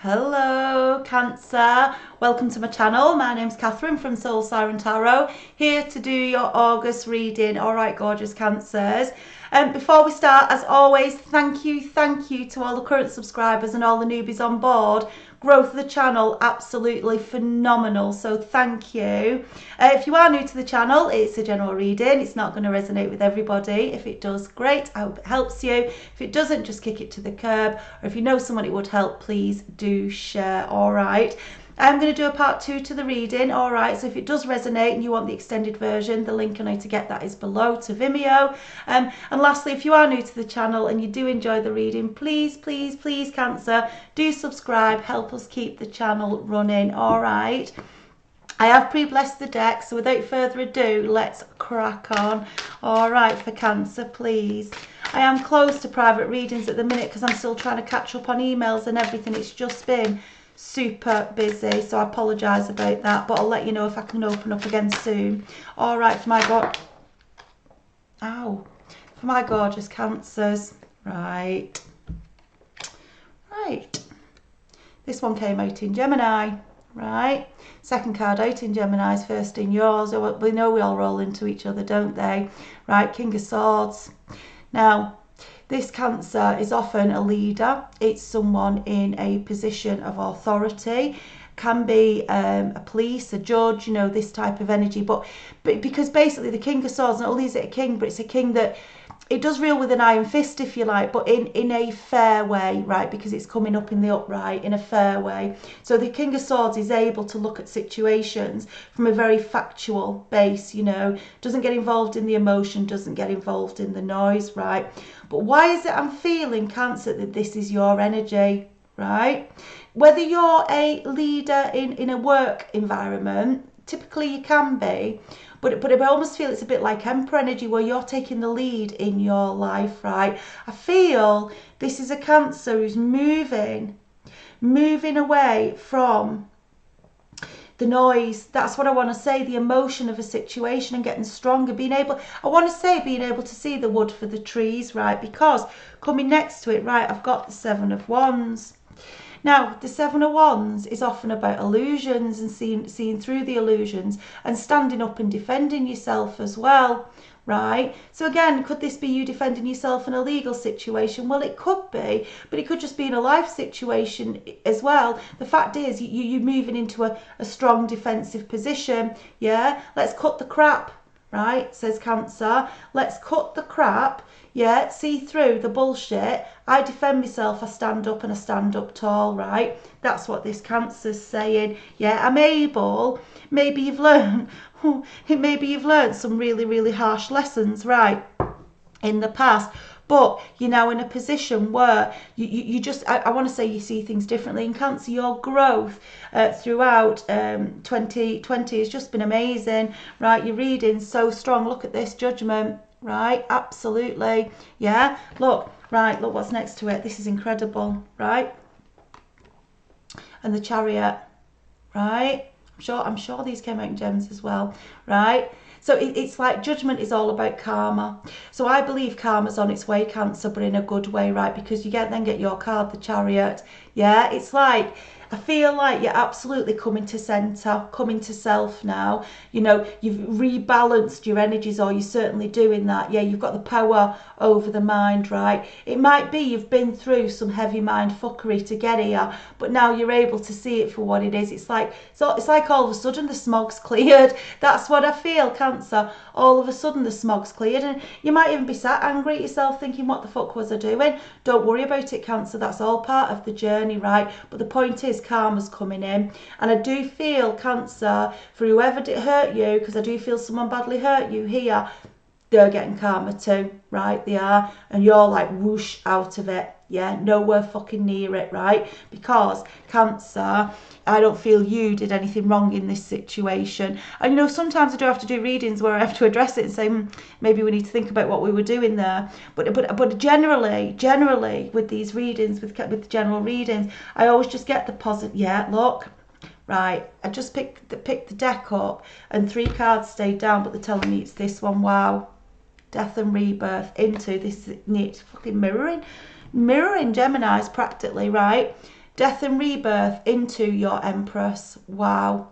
Hello Cancer, welcome to my channel. My name's Catherine from Soul Siren Tarot, here to do your August reading. Alright gorgeous Cancers. Before we start, as always, thank you to all the current subscribers and all the newbies on board. Growth of the channel absolutely phenomenal, so thank you. If you are new to the channel, it's a general reading. It's not going to resonate with everybody. If it does, great, I hope it helps you. If it doesn't, just kick it to the curb, or if you know someone it would help, please do share. All right, I'm going to do a part 2 to the reading. All right, so if it does resonate and you want the extended version, the link on how to get that is below to Vimeo. And lastly, if you are new to the channel and you do enjoy the reading, please Cancer, do subscribe, help us keep the channel running. All right, I have pre-blessed the deck, so without further ado, let's crack on. All right, for Cancer, please. I am closed to private readings at the minute because I'm still trying to catch up on emails and everything. It's just been super busy, so I apologise about that, but I'll let you know if I can open up again soon. All right, for my for my gorgeous Cancers. Right. This one came out in Gemini. Right, second card out in Gemini's, first in yours. We know we all roll into each other, don't they? Right, King of Swords. Now, this Cancer is often a leader. It's someone in a position of authority. Can be a police, a judge, you know, this type of energy. But because basically the King of Swords, not only is it a king, but it's a king that it does rule with an iron fist, if you like, but in a fair way, right? Because it's coming up in the upright, in a fair way. So the King of Swords is able to look at situations from a very factual base, you know, doesn't get involved in the emotion, doesn't get involved in the noise, right? But why is it I'm feeling, Cancer, that this is your energy, right? Whether you're a leader in a work environment, typically you can be, but I almost feel it's a bit like Emperor energy where you're taking the lead in your life, right? I feel this is a Cancer who's moving away from the noise. That's what I want to say, the emotion of a situation, and getting stronger, being able to see the wood for the trees, right? Because coming next to it, right, I've got the Seven of Wands. Now, the Seven of Wands is often about illusions and seeing through the illusions and standing up and defending yourself as well, right? So again, could this be you defending yourself in a legal situation? Well, it could be, but it could just be in a life situation as well. The fact is, you're moving into a strong defensive position, yeah? Let's cut the crap, right, says Cancer. Let's cut the crap, yeah, see through the bullshit. I defend myself, I stand up, and I stand up tall, right? That's what this Cancer's saying. Yeah, I'm able, maybe you've learned some really harsh lessons, right, in the past, but you're now in a position where you just, I want to say you see things differently. In Cancer, your growth throughout 2020 has just been amazing, right? Your reading's so strong. Look at this, Judgment, right? Absolutely, yeah. Look, right, look what's next to it. This is incredible, right? And the Chariot, right? I'm sure these came out in gems as well, right? So it's like Judgment is all about karma. So I believe karma's on its way, Cancer, but in a good way, right? Because you then get your card, the Chariot. Yeah, it's like, I feel like you're absolutely coming to centre, coming to self now. You know, you've rebalanced your energies, or you're certainly doing that. Yeah, you've got the power over the mind, right? It might be you've been through some heavy mind fuckery to get here, but now you're able to see it for what it is. It's like all of a sudden the smog's cleared. That's what I feel, Cancer. All of a sudden the smog's cleared, and you might even be sat angry at yourself thinking, what the fuck was I doing? Don't worry about it, Cancer. That's all part of the journey, right? But the point is, karma's coming in, and I do feel, Cancer, for whoever did hurt you, because I do feel someone badly hurt you here, they're getting karma too, right? They are, and you're like whoosh out of it, yeah, nowhere fucking near it, right? Because Cancer, I don't feel you did anything wrong in this situation. And you know, sometimes I do have to do readings where I have to address it and say, maybe we need to think about what we were doing there. But generally with these readings, with general readings, I always just get the positive. Yeah, look, right, I just picked the deck up and 3 cards stayed down, but they're telling me it's this one. Wow, death and rebirth into this neat fucking mirroring Gemini's practically, right? death and rebirth into your Empress. Wow.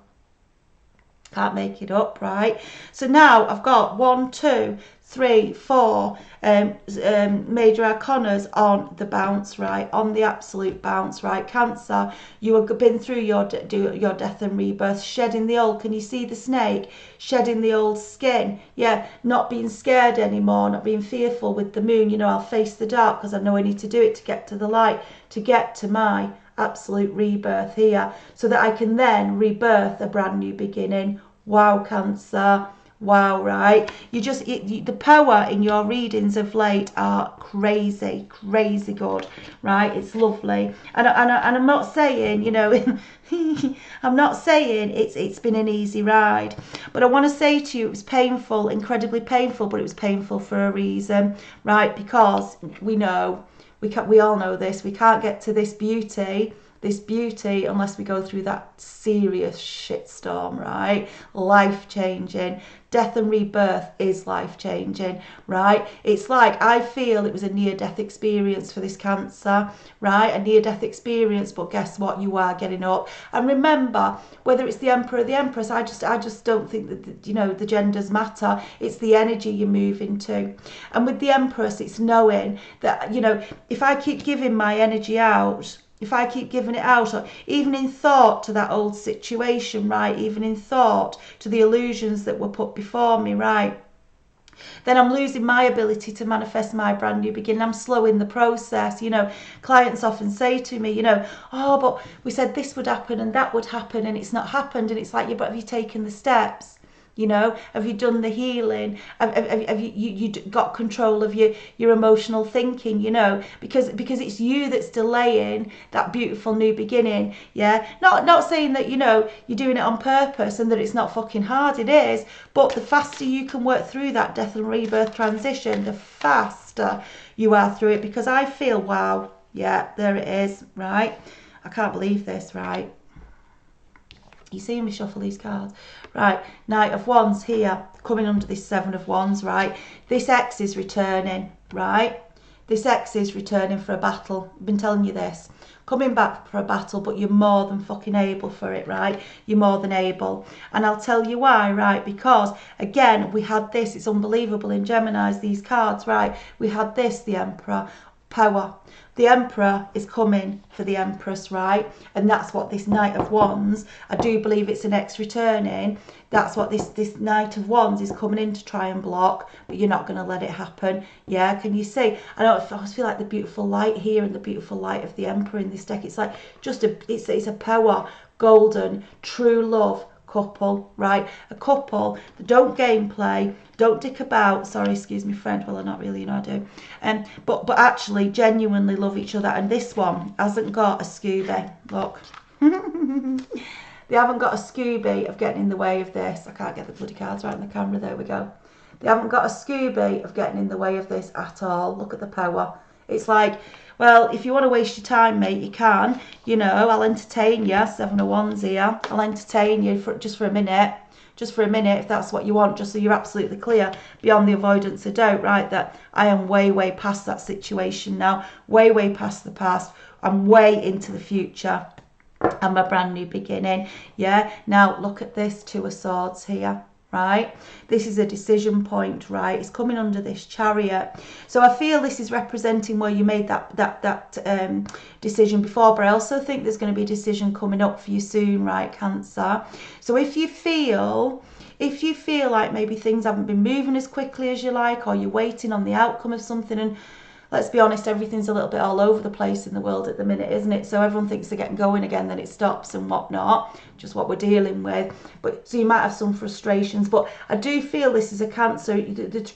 Can't make it up, right? So now I've got 1, 2, 3, 4 major arcanas on the bounce, right? On the absolute bounce, right? Cancer, you have been through your death and rebirth, shedding the old. Can you see the snake? Shedding the old skin. Yeah, not being scared anymore, not being fearful with the moon. You know, I'll face the dark because I know I need to do it to get to the light, to get to my absolute rebirth here, so that I can then rebirth a brand new beginning. Wow, Cancer. Wow, right? The power in your readings of late are crazy good, right? It's lovely, and I'm not saying, you know, I'm not saying it's been an easy ride, but I want to say to you, it was painful, incredibly painful, but it was painful for a reason, right? Because we know, we all know this, we can't get to this beauty unless we go through that serious shitstorm, right? Life changing. Death and rebirth is life changing, right? It's like, I feel it was a near-death experience for this Cancer, right? A near-death experience, but guess what? You are getting up. And remember, whether it's the Emperor or the Empress, I just don't think that, you know, the genders matter. It's the energy you move into. And with the Empress, it's knowing that, you know, if I keep giving my energy out, if I keep giving it out, or even in thought to that old situation, right, even in thought to the illusions that were put before me, right, then I'm losing my ability to manifest my brand new beginning. I'm slowing the process. You know, clients often say to me, you know, oh, but we said this would happen and that would happen and it's not happened. And it's like, yeah, but have you taken the steps? You know, have you done the healing? Have you got control of your emotional thinking? You know, because it's you that's delaying that beautiful new beginning. Yeah, not saying that, you know, you're doing it on purpose and that it's not fucking hard. It is, but the faster you can work through that death and rebirth transition, the faster you are through it. Because I feel, wow, yeah, there it is, right? I can't believe this, right? You see me shuffle these cards, right? Knight of Wands here, coming under this Seven of Wands, right? This ex is returning, right? This ex is returning for a battle. I've been telling you this. Coming back for a battle, but you're more than fucking able for it, right? You're more than able. And I'll tell you why, right? Because, again, we had this. It's unbelievable in Gemini's, these cards, right? We had this, the Emperor, power. The Emperor is coming for the Empress, right? And that's what this Knight of Wands, I do believe it's an ex returning. That's what this Knight of Wands is coming in to try and block, but you're not going to let it happen. Yeah, can you see? I always feel like the beautiful light here and the beautiful light of the Emperor in this deck. It's like just it's a power, golden, true love couple, right? A couple that don't gameplay, don't dick about. Sorry, excuse me, French. Well, not really, you know I do. But actually genuinely love each other. And this one hasn't got a Scooby. Look. They haven't got a Scooby of getting in the way of this. I can't get the bloody cards right in the camera. There we go. They haven't got a Scooby of getting in the way of this at all. Look at the power. It's like, well, if you want to waste your time, mate, you can. You know, I'll entertain you. Seven of Wands here. I'll entertain you just for a minute. Just for a minute, if that's what you want, just so you're absolutely clear, beyond the avoidance of doubt, right, that I am way past that situation now, way past the past. I'm way into the future. I'm a brand new beginning. Yeah, now look at this, Two of Swords here. Right, this is a decision point, right? It's coming under this Chariot, so I feel this is representing where you made that decision before, but I also think there's going to be a decision coming up for you soon, right, Cancer? So if you feel like maybe things haven't been moving as quickly as you like, or you're waiting on the outcome of something, and let's be honest, everything's a little bit all over the place in the world at the minute, isn't it? So everyone thinks they're getting going again, then it stops and whatnot, just what we're dealing with. But so you might have some frustrations, but I do feel this is a Cancer.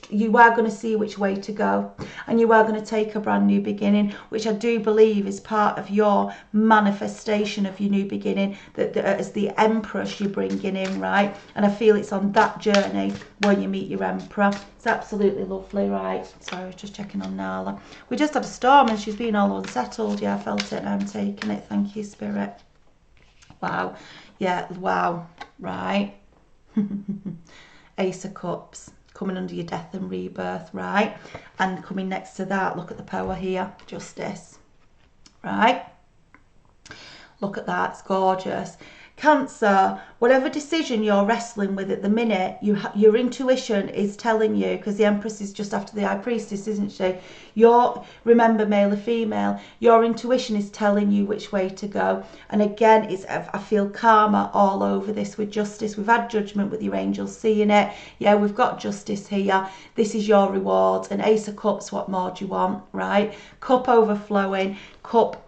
You are going to see which way to go, and you are going to take a brand new beginning, which I do believe is part of your manifestation of your new beginning, that as the Empress you're bringing in, right? And I feel it's on that journey where you meet your Emperor. It's absolutely lovely, right? Sorry, I was just checking on Nala. We just had a storm and she's been all unsettled. Yeah, I felt it and I'm taking it. Thank you, Spirit. Wow. Yeah, wow. Right. Ace of Cups. Coming under your death and rebirth, right? And coming next to that, look at the power here. Justice. Right? Look at that, it's gorgeous. Cancer, whatever decision you're wrestling with at the minute, your intuition is telling you, because the Empress is just after the High Priestess, isn't she? Remember, male or female, your intuition is telling you which way to go. And again, I feel karma all over this with justice. We've had judgment with your angels seeing it. Yeah, we've got justice here. This is your reward. And Ace of Cups, what more do you want, right? Cup overflowing, cup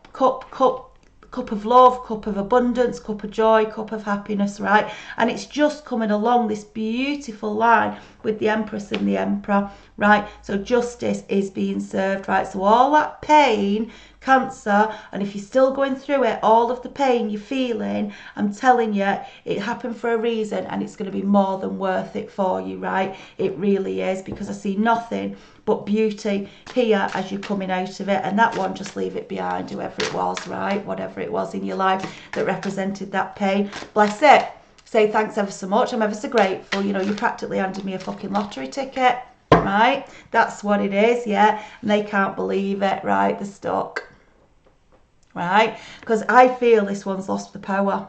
of love, cup of abundance, cup of joy, cup of happiness, right? And it's just coming along this beautiful line with the Empress and the Emperor, right? So justice is being served, right? So all that pain, Cancer, and if you're still going through it, all of the pain you're feeling, I'm telling you, it happened for a reason, and it's going to be more than worth it for you, right? It really is, because I see nothing but beauty here as you're coming out of it. And that one, just leave it behind, whoever it was, right? Whatever it was in your life that represented that pain. Bless it. Say thanks ever so much. I'm ever so grateful. You know, you practically handed me a fucking lottery ticket, right? That's what it is, yeah? And they can't believe it, right? They're stuck, right? Because I feel this one's lost the power.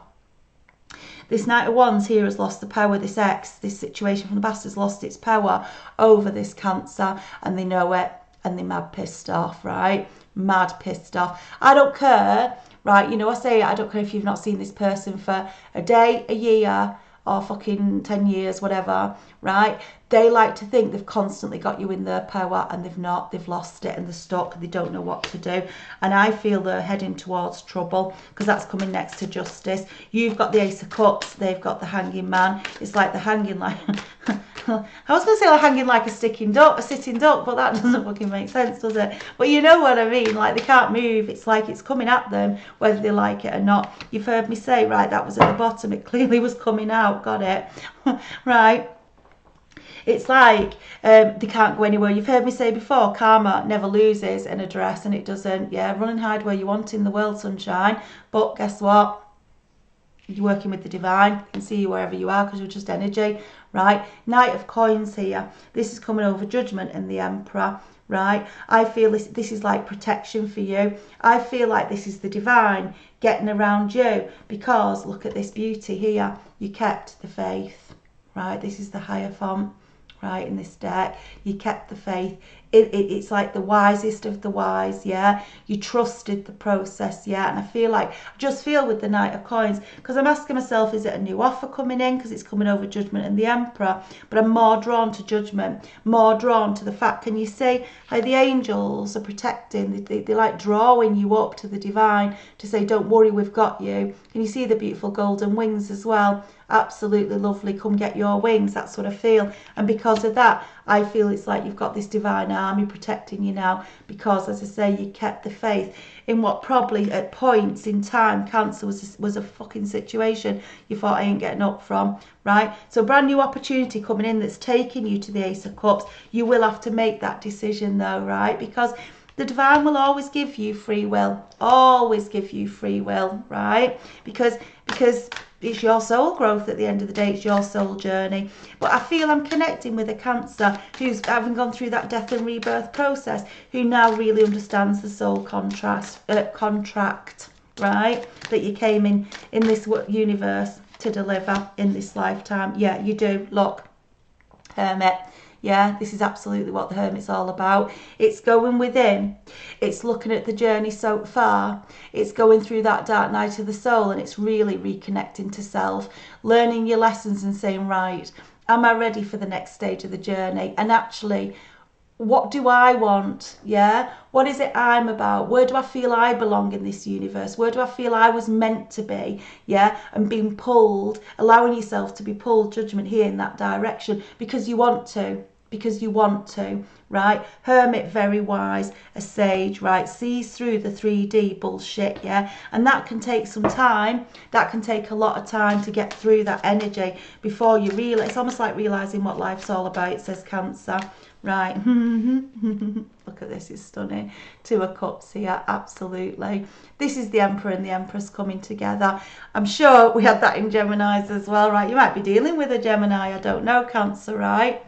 This Knight of Wands here has lost the power. This situation from the past has lost its power over this Cancer, and they know it, and they're mad pissed off, right? Mad pissed off. I don't care, right? You know, I say I don't care if you've not seen this person for a day, a year, or fucking 10 years, whatever, right? They like to think they've constantly got you in their power, and they've not. They've lost it, and they're stuck. They don't know what to do. And I feel they're heading towards trouble, because that's coming next to justice. You've got the Ace of Cups. They've got the Hanging Man. It's like the hanging like... I was going to say like hanging like a sitting duck, but that doesn't fucking make sense, does it? But you know what I mean. Like, they can't move. It's like it's coming at them, whether they like it or not. You've heard me say, right, that was at the bottom. It clearly was coming out. Got it? Right. It's like they can't go anywhere. You've heard me say before, karma never loses an address, and it doesn't. Yeah, run and hide where you want in the world, sunshine. But guess what? You're working with the divine. You can see you wherever you are, because you're just energy, right? Knight of Coins here. This is coming over Judgment and the Emperor, right? I feel this is like protection for you. I feel like this is the divine getting around you, because look at this beauty here. You kept the faith, right? This is the Hierophant, right, in this deck. You kept the faith. It's like the wisest of the wise, yeah? You trusted the process, yeah? And I just feel with the Knight of Coins, because I'm asking myself, is it a new offer coming in? Because it's coming over Judgment and the Emperor. But I'm more drawn to Judgment, more drawn to the fact, can you see how the angels are protecting? They're like drawing you up to the divine to say, don't worry, we've got you. Can you see the beautiful golden wings as well? Absolutely lovely. Come get your wings. That's what I feel. And because of that, I feel it's like you've got this divine army protecting you now, because, as I say, you kept the faith in what probably at points in time, Cancer was a fucking situation you thought, I ain't getting up from, right? So brand new opportunity coming in that's taking you to the Ace of Cups. You will have to make that decision though, right? Because the divine will always give you free will, always give you free will, right? Because it's your soul growth at the end of the day. It's your soul journey. But I feel I'm connecting with a Cancer who's having gone through that death and rebirth process, who now really understands the soul contract, right? That you came in this universe to deliver in this lifetime. Yeah, you do. Look, Hermit. Yeah, this is absolutely what the Hermit's all about. It's going within. It's looking at the journey so far. It's going through that dark night of the soul, and it's really reconnecting to self, learning your lessons and saying, right, am I ready for the next stage of the journey? And actually, what do I want? Yeah, what is it I'm about? Where do I feel I belong in this universe? Where do I feel I was meant to be? Yeah, and being pulled, allowing yourself to be pulled, Judgment, here in that direction, because you want to. Because you want to, right? Hermit, very wise, a sage, right? Sees through the 3D bullshit, yeah? And that can take some time. That can take a lot of time to get through that energy before you realise. It's almost like realising what life's all about, it says Cancer, right? Look at this, it's stunning. Two of Cups here, absolutely. This is the Emperor and the Empress coming together. I'm sure we had that in Geminis as well, right? You might be dealing with a Gemini, I don't know, Cancer, right?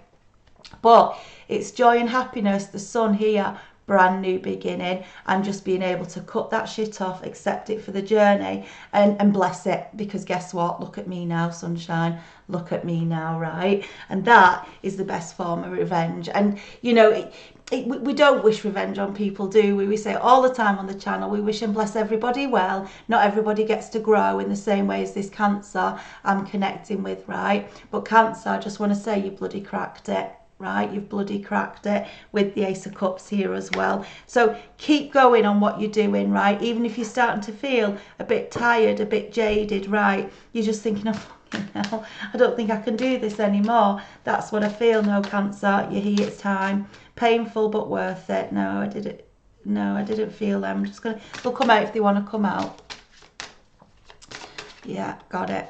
But it's joy and happiness, the sun here, brand new beginning, and just being able to cut that shit off, accept it for the journey, and bless it, because guess what, look at me now, sunshine, look at me now, right? And that is the best form of revenge. And you know, we don't wish revenge on people, do we? We say it all the time on the channel, we wish and bless everybody well. Not everybody gets to grow in the same way as this Cancer I'm connecting with, right? But Cancer, I just want to say, you bloody cracked it, right? You've bloody cracked it with the Ace of Cups here as well. So keep going on what you're doing, right? Even if you're starting to feel a bit tired, a bit jaded, right? You're just thinking, oh, now, I don't think I can do this anymore. That's what I feel. No, Cancer, you're here, it's time. Painful but worth it. No, I didn't. No, I didn't feel them. I'm just gonna. They'll come out if they want to come out. Yeah, got it.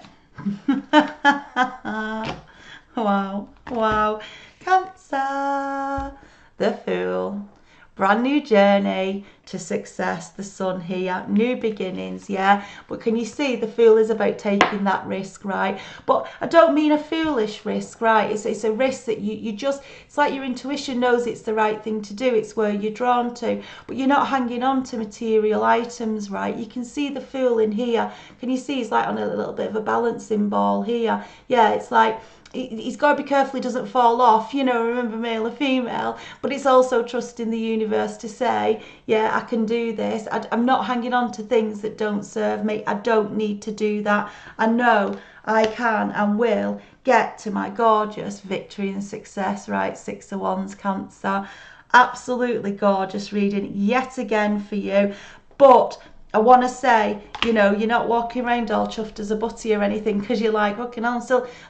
Wow, wow. Cancer, the Fool. Brand new journey to success, the Sun here, new beginnings, yeah. But can you see the Fool is about taking that risk, right? But I don't mean a foolish risk, right? It's a risk that you just, it's like your intuition knows it's the right thing to do. It's where you're drawn to, but you're not hanging on to material items, right? You can see the Fool in here. Can you see he's like on a little bit of a balancing ball here? Yeah, it's like, he's got to be careful he doesn't fall off, you know, remember, male or female, but it's also trusting the universe to say, yeah, I can do this. I'm not hanging on to things that don't serve me. I don't need to do that. I know I can and will get to my gorgeous victory and success, right? 6 of Wands, Cancer. Absolutely gorgeous reading yet again for you. But I want to say, you know, you're not walking around all chuffed as a butty or anything, because you're like, okay, I'm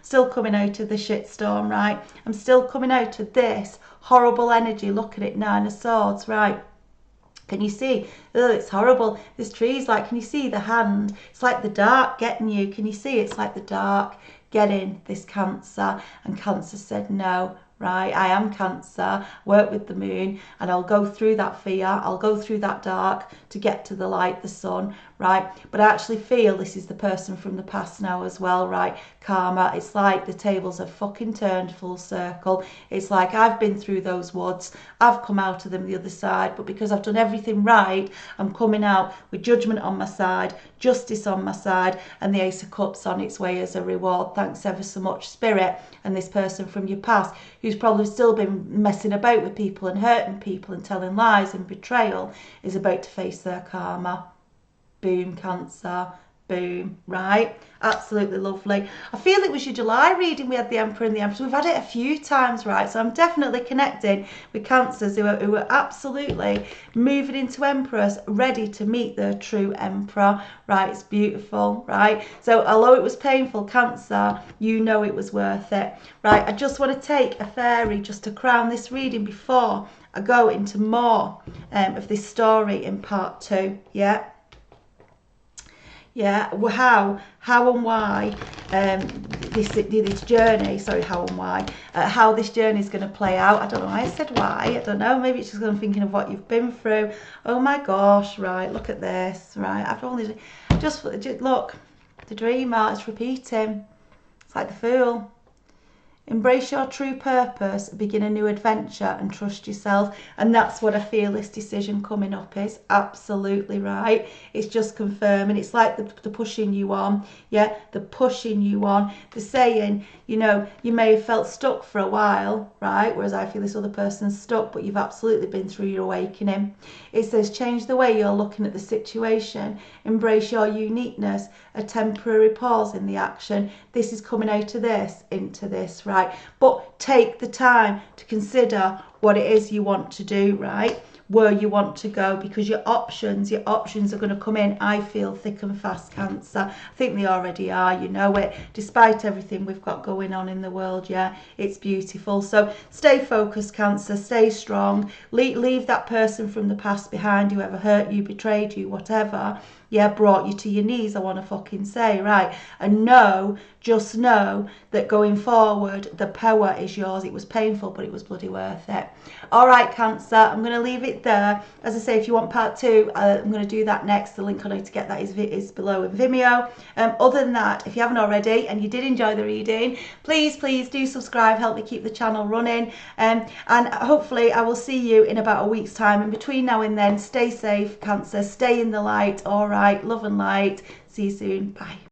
still coming out of the shitstorm, right? I'm still coming out of this horrible energy. Look at it, 9 of Swords, right? Can you see? Oh, it's horrible. This tree's like, can you see the hand? It's like the dark getting you. Can you see? It's like the dark getting this Cancer. And Cancer said no. Right, I am Cancer, work with the moon, and I'll go through that fear, I'll go through that dark to get to the light, the sun, right? But I actually feel this is the person from the past now as well, right? Karma, it's like the tables have fucking turned full circle. It's like I've been through those woods, I've come out of them the other side, but because I've done everything right, I'm coming out with judgment on my side, justice on my side, and the Ace of Cups on its way as a reward. Thanks ever so much, Spirit. And this person from your past, who's probably still been messing about with people and hurting people and telling lies and betrayal, is about to face their karma. Boom, Cancer. Boom, right? Absolutely lovely. I feel it was your July reading. We had the Emperor and the Empress. We've had it a few times, right? So I'm definitely connecting with Cancers who are absolutely moving into Empress, ready to meet their true Emperor, right? It's beautiful, right? So although it was painful, Cancer, you know it was worth it, right? I just want to take a fairy just to crown this reading before I go into more of this story in part 2, yeah? Yeah, how and why this journey, sorry, how and why, how this journey is going to play out. I don't know why I said why, I don't know, maybe it's just because I'm thinking of what you've been through. Oh my gosh, right, look at this, right, I've only, just look, the dreamer, it's repeating, it's like the Fool. Embrace your true purpose, begin a new adventure and trust yourself. And that's what I feel this decision coming up is. Absolutely right. It's just confirming. It's like the pushing you on. Yeah, the pushing you on. The saying, you know, you may have felt stuck for a while, right? Whereas I feel this other person's stuck, but you've absolutely been through your awakening. It says change the way you're looking at the situation. Embrace your uniqueness. A temporary pause in the action. This is coming out of this into this, right? But take the time to consider what it is you want to do, right? Where you want to go, because your options are going to come in, I feel, thick and fast, Cancer. I think they already are, you know it, despite everything we've got going on in the world, yeah, it's beautiful. So stay focused, Cancer, stay strong, leave that person from the past behind, whoever hurt you, betrayed you, whatever, yeah, brought you to your knees, I want to fucking say, right? And know, just know that going forward, the power is yours. It was painful, but it was bloody worth it. All right, Cancer, I'm going to leave it there. As I say, if you want part 2, I'm going to do that next. The link on how to get that is below in Vimeo. Other than that, if you haven't already and you did enjoy the reading, please do subscribe, help me keep the channel running, and hopefully I will see you in about a week's time. And between now and then, stay safe, Cancer, stay in the light. All right, love and light. See you soon. Bye.